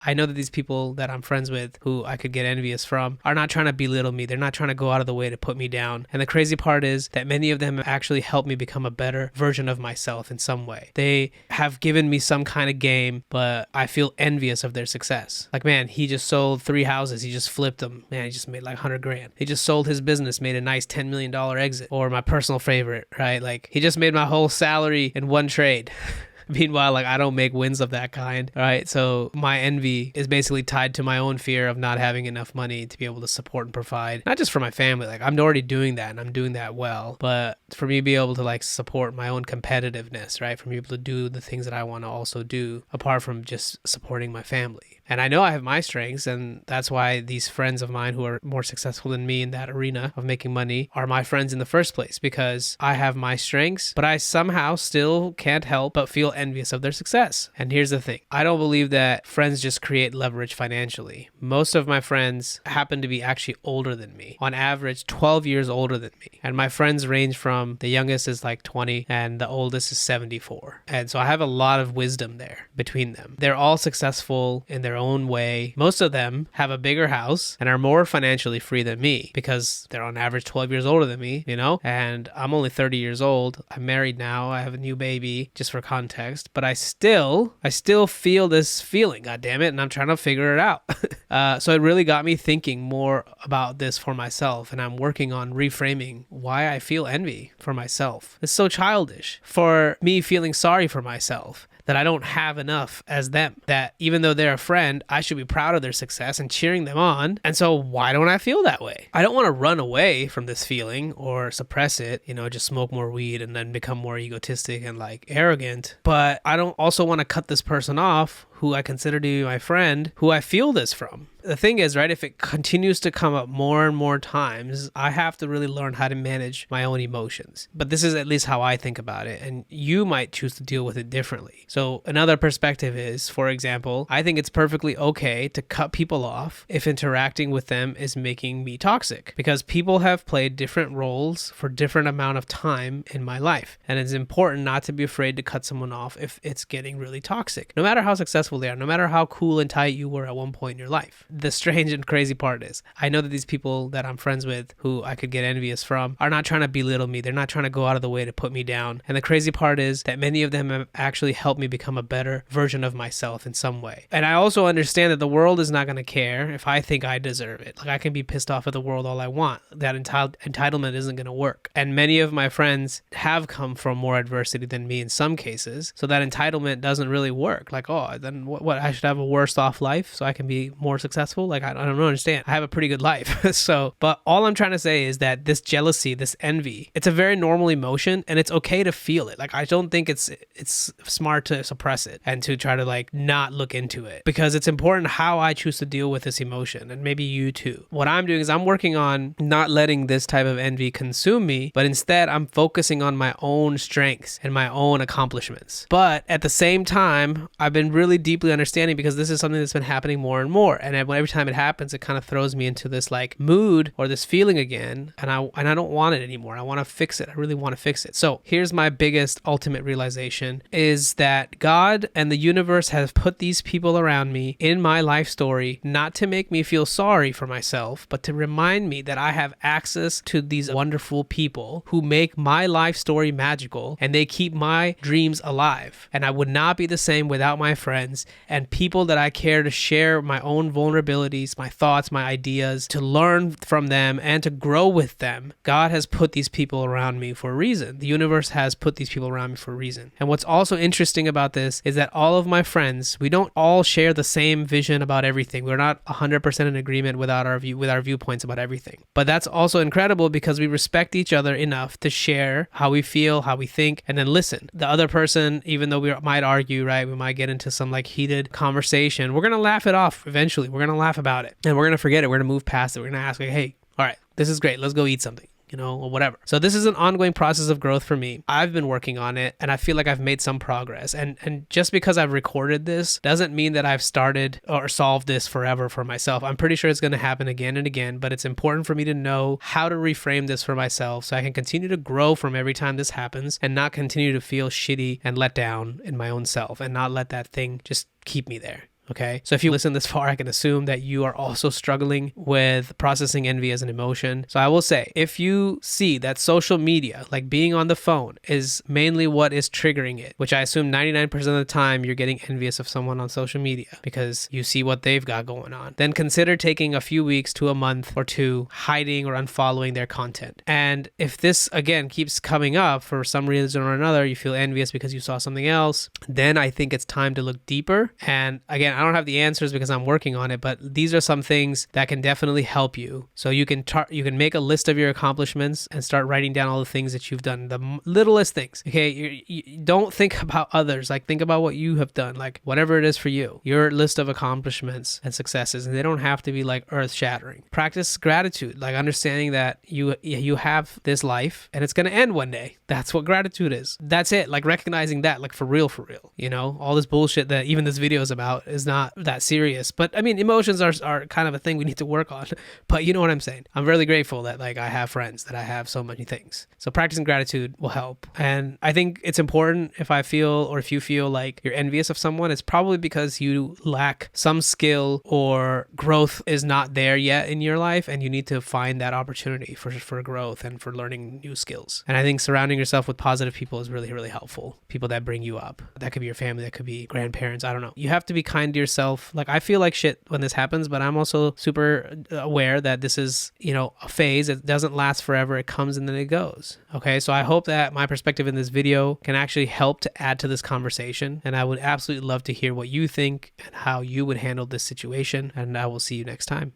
I know that these people that I'm friends with who I could get envious from are not trying to belittle me. They're not trying to go out of the way to put me down. And the crazy part is that many of them have actually helped me become a better version of myself in some way. They have given me some kind of game, but I feel envious of their success. Like, man, he just sold 3 houses. He just flipped them. Man, he just made like 100 grand. He just sold his business, made a nice $10 million exit. Or my personal favorite, right? Like, he just made my whole salary in one trade. Meanwhile, like, I don't make wins of that kind, right? So my envy is basically tied to my own fear of not having enough money to be able to support and provide, not just for my family. Like, I'm already doing that and I'm doing that well, but for me to be able to like support my own competitiveness, right? For me to be able to do the things that I want to also do apart from just supporting my family. And I know I have my strengths, and that's why these friends of mine who are more successful than me in that arena of making money are my friends in the first place, because I have my strengths, but I somehow still can't help but feel envious of their success. And here's the thing. I don't believe that friends just create leverage financially. Most of my friends happen to be actually older than me, on average 12 years older than me. And my friends range from the youngest is like 20 and the oldest is 74. And so I have a lot of wisdom there between them. They're all successful in their own way. Most of them have a bigger house and are more financially free than me because they're on average 12 years older than me, you know? And I'm only 30 years old. I'm married now. I have a new baby, just for context, but I still feel this feeling, God damn it, and I'm trying to figure it out. So it really got me thinking more about this for myself, and I'm working on reframing why I feel envy for myself. It's so childish for me feeling sorry for myself that I don't have enough as them, that even though they're a friend, I should be proud of their success and cheering them on. And so why don't I feel that way? I don't want to run away from this feeling or suppress it, you know, just smoke more weed and then become more egotistic and like arrogant. But I don't also want to cut this person off who I consider to be my friend, who I feel this from. The thing is, right, if it continues to come up more and more times, I have to really learn how to manage my own emotions. But this is at least how I think about it, and you might choose to deal with it differently. So another perspective is, for example, I think it's perfectly okay to cut people off if interacting with them is making me toxic, because people have played different roles for different amount of time in my life, and it's important not to be afraid to cut someone off if it's getting really toxic, no matter how successful they are, no matter how cool and tight you were at one point in your life. The strange and crazy part is, I know that these people that I'm friends with who I could get envious from are not trying to belittle me. They're not trying to go out of the way to put me down. And the crazy part is that many of them have actually helped me become a better version of myself in some way. And I also understand that the world is not going to care if I think I deserve it. Like, I can be pissed off at the world all I want. That entitlement isn't going to work. And many of my friends have come from more adversity than me in some cases. So that entitlement doesn't really work. Like, oh, then what? I should have a worse off life so I can be more successful? Like, I don't understand. I have a pretty good life. So, but all I'm trying to say is that this jealousy, this envy, it's a very normal emotion, and it's okay to feel it. Like, I don't think it's smart to suppress it and to try to like not look into it, because it's important how I choose to deal with this emotion, and maybe you too. What I'm doing is I'm working on not letting this type of envy consume me, but instead I'm focusing on my own strengths and my own accomplishments. But at the same time, I've been really deeply understanding, because this is something that's been happening more and more, and every time it happens, it kind of throws me into this like mood or this feeling again, and I don't want it anymore. I want to fix it. I really want to fix it. So here's my biggest ultimate realization, is that God and the universe have put these people around me in my life story not to make me feel sorry for myself, but to remind me that I have access to these wonderful people who make my life story magical, and they keep my dreams alive. And I would not be the same without my friends and people that I care to share my own vulnerabilities, my thoughts, my ideas, to learn from them and to grow with them. God has put these people around me for a reason. The universe has put these people around me for a reason. And what's also interesting about this is that all of my friends, we don't all share the same vision about everything. We're not 100% in agreement with our viewpoints about everything. But that's also incredible, because we respect each other enough to share how we feel, how we think, and then listen. The other person, even though we might argue, right, we might get into some like heated conversation, we're going to laugh it off eventually. We're going to laugh about it, and we're going to forget it. We're going to move past it. We're going to ask, like, hey, all right, this is great. Let's go eat something, you know, or whatever. So this is an ongoing process of growth for me. I've been working on it, and I feel like I've made some progress. And just because I've recorded this doesn't mean that I've started or solved this forever for myself. I'm pretty sure it's going to happen again and again, but it's important for me to know how to reframe this for myself so I can continue to grow from every time this happens, and not continue to feel shitty and let down in my own self, and not let that thing just keep me there. Okay. So if you listen this far, I can assume that you are also struggling with processing envy as an emotion. So I will say, if you see that social media, like being on the phone, is mainly what is triggering it, which I assume 99% of the time you're getting envious of someone on social media because you see what they've got going on, then consider taking a few weeks to a month or two hiding or unfollowing their content. And if this again keeps coming up for some reason or another, you feel envious because you saw something else, then I think it's time to look deeper. And again, I don't have the answers because I'm working on it, but these are some things that can definitely help you. So you can make a list of your accomplishments and start writing down all the things that you've done, the littlest things. Okay, you don't think about others, like think about what you have done, like whatever it is for you, your list of accomplishments and successes, and they don't have to be like earth shattering. Practice gratitude, like understanding that you have this life and it's going to end one day. That's what gratitude is. That's it. Like recognizing that, like for real, all this bullshit that even this video is about is not that serious. But I mean, emotions are kind of a thing we need to work on, but you know what I'm saying? I'm really grateful that like I have friends, that I have so many things. So practicing gratitude will help. And I think it's important, if you feel like you're envious of someone, it's probably because you lack some skill or growth is not there yet in your life, and you need to find that opportunity for growth and for learning new skills. And I think surrounding yourself with positive people is really, really helpful. People that bring you up. That could be your family, that could be grandparents, I don't know. You have to be kind to yourself. Like I feel like shit when this happens, but I'm also super aware that this is, a phase. It doesn't last forever. It comes and then it goes. Okay, so I hope that my perspective in this video can actually help to add to this conversation. And I would absolutely love to hear what you think and how you would handle this situation. And I will see you next time.